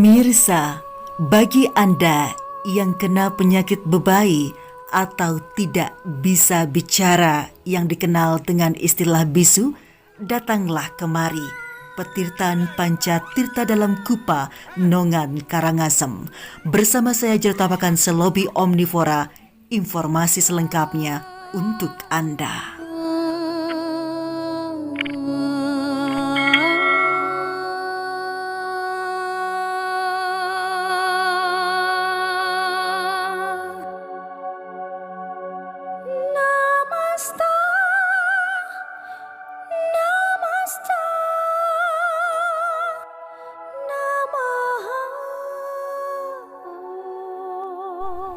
Pemirsa, bagi Anda yang kena penyakit bebai atau tidak bisa bicara yang dikenal dengan istilah bisu, datanglah kemari. Petirtan Panca Tirta dalam Kupa, Nongan, Karangasem. Bersama saya Jertapakan Selobi Omnivora, informasi selengkapnya untuk Anda.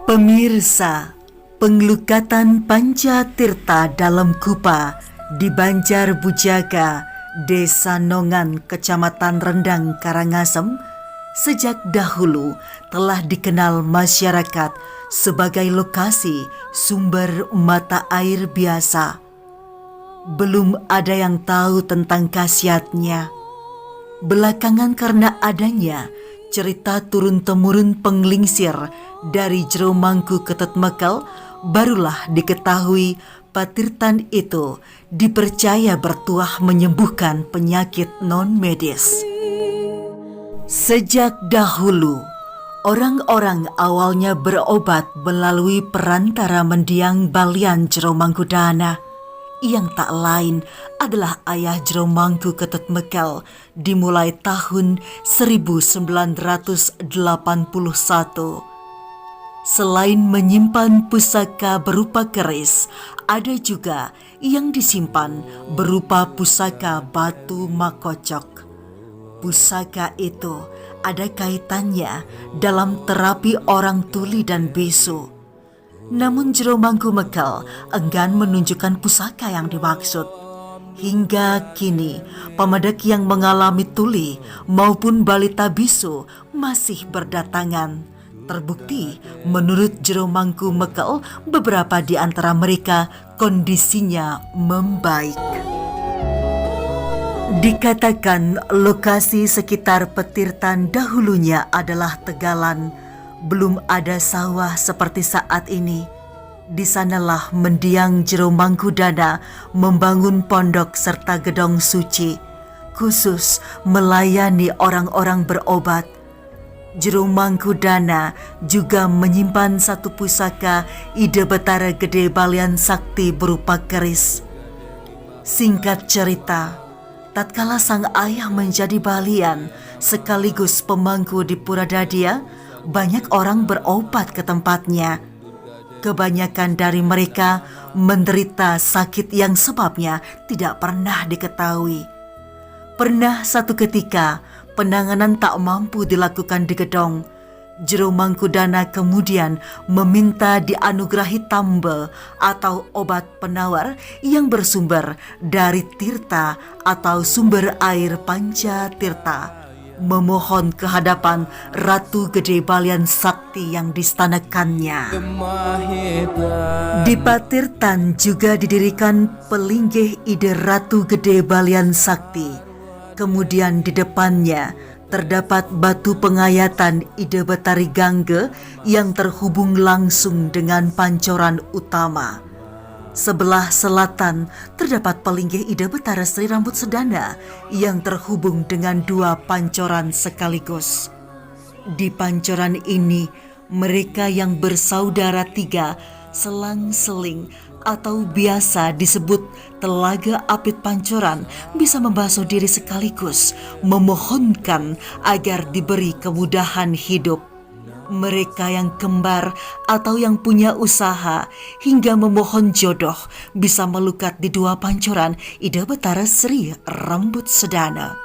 Pemirsa, pengelukatan Panca Tirta dalam Kupa di Banjar Bujaga, Desa Nongan, Kecamatan Rendang, Karangasem, sejak dahulu telah dikenal masyarakat sebagai lokasi sumber mata air biasa. Belum ada yang tahu tentang khasiatnya. Belakangan karena adanya cerita turun-temurun penglingsir dari Jero Mangku Ketut Mekal, barulah diketahui patirtan itu dipercaya bertuah menyembuhkan penyakit non-medis. Sejak dahulu, orang-orang awalnya berobat melalui perantara mendiang Balian Jero Mangkudana, yang tak lain adalah ayah Jero Mangku Ketut Mekal dimulai tahun 1981. Selain menyimpan pusaka berupa keris, ada juga yang disimpan berupa pusaka batu makocok. Pusaka itu ada kaitannya dalam terapi orang tuli dan bisu. Namun Jero Mangku Mekal enggan menunjukkan pusaka yang dimaksud. Hingga kini, pemedak yang mengalami tuli maupun balita bisu masih berdatangan. Terbukti, menurut Jero Mangku Mekal, beberapa di antara mereka kondisinya membaik. Dikatakan lokasi sekitar petirtan dahulunya adalah tegalan. Belum ada sawah seperti saat ini. Di sanalah mendiang Jero Mangkudana membangun pondok serta gedong suci, khusus melayani orang-orang berobat. Jero Mangkudana juga menyimpan satu pusaka Ide Betara Gede Balian Sakti berupa keris. Singkat cerita, tatkala sang ayah menjadi balian sekaligus pemangku di Puradadia, banyak orang berobat ke tempatnya. Kebanyakan dari mereka menderita sakit yang sebabnya tidak pernah diketahui. Pernah satu ketika penanganan tak mampu dilakukan di gedong. Jero Mangkudana kemudian meminta dianugerahi tambe atau obat penawar yang bersumber dari tirta atau sumber air Panca Tirta. Memohon kehadapan Ratu Gede Balian Sakti yang distanakannya. Di Patirtan juga didirikan pelinggih Ide Ratu Gede Balian Sakti. Kemudian di depannya terdapat batu pengayatan Ide Betari Gangge yang terhubung langsung dengan pancoran utama. Sebelah selatan terdapat pelinggih Ide Betara Sri Rambut Sedana yang terhubung dengan dua pancoran sekaligus. Di pancoran ini, mereka yang bersaudara tiga selang-seling atau biasa disebut Telaga Apit Pancoran bisa membasuh diri sekaligus memohonkan agar diberi kemudahan hidup. Mereka yang kembar atau yang punya usaha hingga memohon jodoh bisa melukat di dua pancoran Ide Betara Sri Rambut Sedana.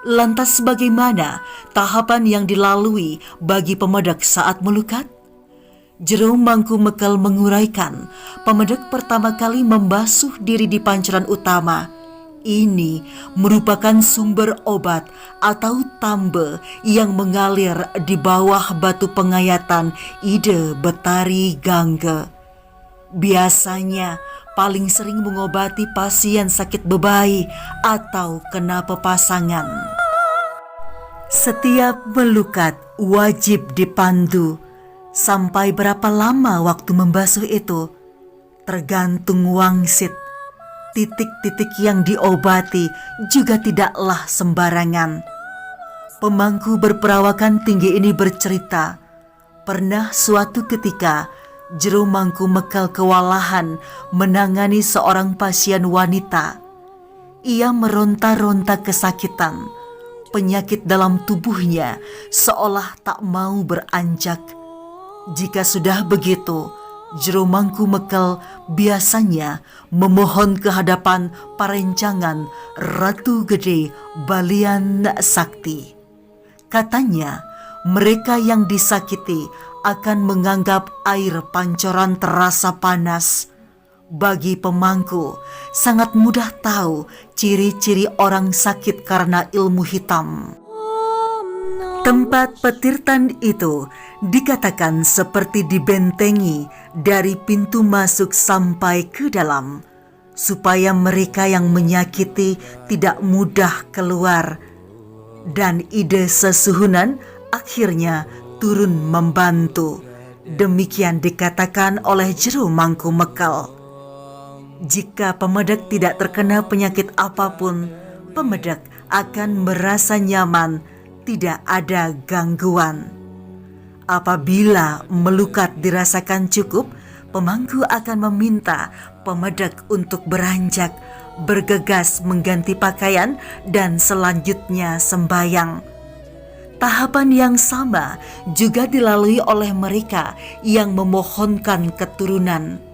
Lantas bagaimana tahapan yang dilalui bagi pemedak saat melukat? Jero Mangku Mekal menguraikan, pemedak pertama kali membasuh diri di pancoran utama. Ini merupakan sumber obat atau tambe yang mengalir di bawah batu pengayatan Ide Betari Gangge. Biasanya paling sering mengobati pasien sakit bebai atau kena pepasangan. Setiap melukat wajib dipandu. Sampai berapa lama waktu membasuh itu? Tergantung wangsit. Titik-titik yang diobati juga tidaklah sembarangan. Pemangku berperawakan tinggi ini bercerita, pernah suatu ketika Jero Mangku Mekal kewalahan menangani seorang pasien wanita. Ia meronta-ronta kesakitan. Penyakit dalam tubuhnya seolah tak mau beranjak. Jika sudah begitu, Jero Mangku Mekal biasanya memohon ke hadapan parencangan Ratu Gede Balian Sakti. Katanya, mereka yang disakiti akan menganggap air pancoran terasa panas. Bagi pemangku, sangat mudah tahu ciri-ciri orang sakit karena ilmu hitam. Tempat petirtan itu dikatakan seperti dibentengi dari pintu masuk sampai ke dalam, supaya mereka yang menyakiti tidak mudah keluar. Dan ide sesuhunan akhirnya turun membantu. Demikian dikatakan oleh Jero Mangku Mekal. Jika pemedak tidak terkena penyakit apapun, pemedak akan merasa nyaman, tidak ada gangguan. Apabila melukat dirasakan cukup, pemangku akan meminta pemedak untuk beranjak, bergegas mengganti pakaian, dan selanjutnya sembahyang. Tahapan yang sama juga dilalui oleh mereka yang memohonkan keturunan.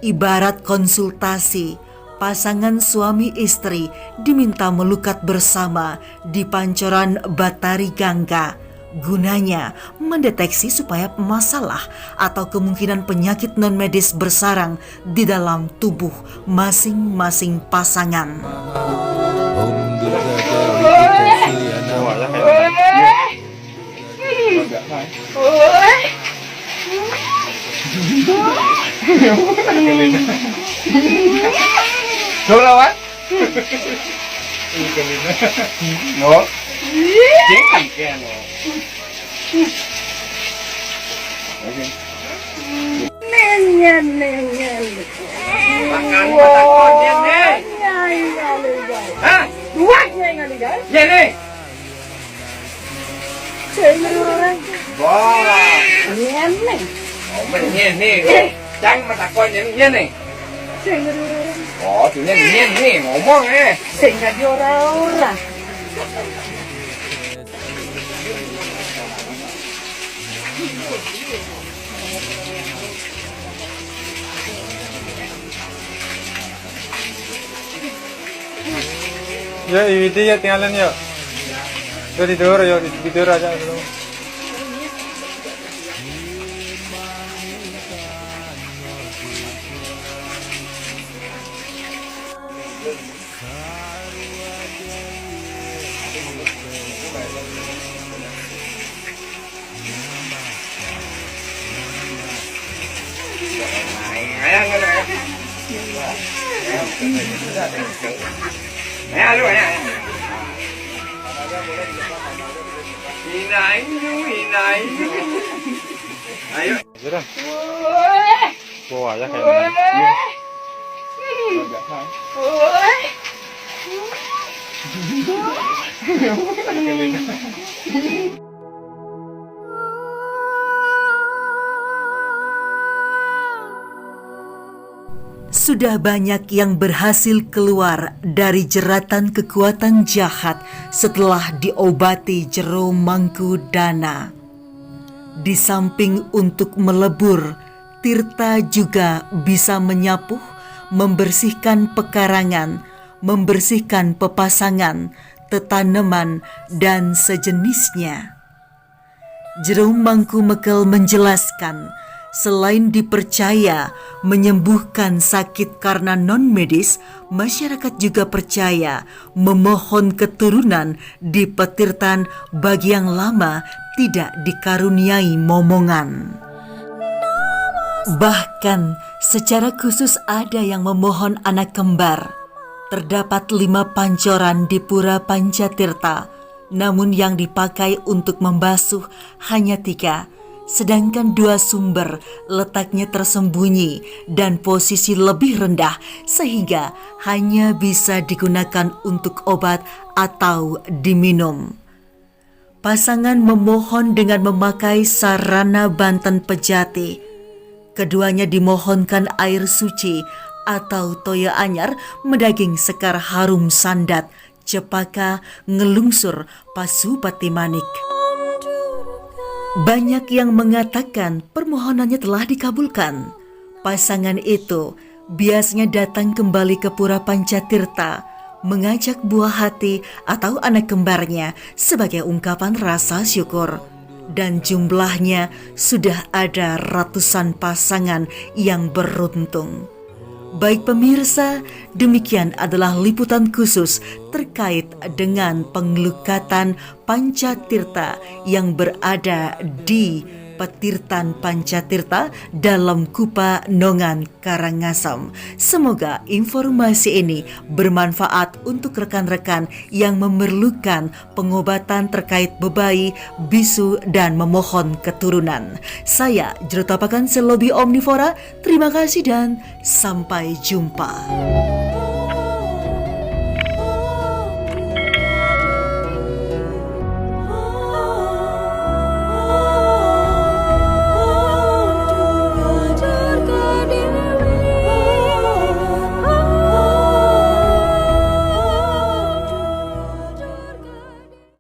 Ibarat konsultasi, pasangan suami istri diminta melukat bersama di pancoran Batari Gangga. Gunanya mendeteksi supaya masalah atau kemungkinan penyakit non-medis bersarang di dalam tubuh masing-masing pasangan. Lawan? No. Jangan kan. Oke. Nengen. Makan makan nengen. Hah? Dua nengen guys. Ya nih. Wah. Nengen. Oh, nengen nih. Jangan makan nengen nih. Oh, tunya nih ngomong sehingga dia orang-orang. Ya, itu ya tinggalan ya. Jadi tidur aja dulu. Hinay. Ayo. Jalan. Bawa aja kayaknya. Sudah banyak yang berhasil keluar dari jeratan kekuatan jahat setelah diobati Jero Mangku Dana. Di samping untuk melebur, Tirta juga bisa menyapuh, membersihkan pekarangan, membersihkan pepasangan, tetaneman, dan sejenisnya. Jero Mangku Mekal menjelaskan, selain dipercaya menyembuhkan sakit karena non-medis, masyarakat juga percaya memohon keturunan di petirtan bagi yang lama tidak dikaruniai momongan. Bahkan secara khusus ada yang memohon anak kembar. Terdapat 5 pancoran di Pura Pancatirta, Namun yang dipakai untuk membasuh hanya 3, sedangkan 2 sumber letaknya tersembunyi dan posisi lebih rendah sehingga hanya bisa digunakan untuk obat atau diminum. Pasangan memohon dengan memakai sarana Banten Pejati. Keduanya dimohonkan air suci atau toya anyar mendaging sekar harum sandat, cepaka, ngelungsur, pasupati manik. Banyak yang mengatakan permohonannya telah dikabulkan. Pasangan itu biasanya datang kembali ke Pura Pancatirta, mengajak buah hati atau anak kembarnya sebagai ungkapan rasa syukur. Dan jumlahnya sudah ada ratusan pasangan yang beruntung. Baik pemirsa, demikian adalah liputan khusus terkait dengan pengelukatan Pancatirta yang berada di Petirtan Pancatirta dalam Kupa Nongan, Karangasem. Semoga informasi ini bermanfaat untuk rekan-rekan yang memerlukan pengobatan terkait bebai, bisu, dan memohon keturunan. Saya Juru Tapakan Selobi Omnivora, terima kasih dan sampai jumpa.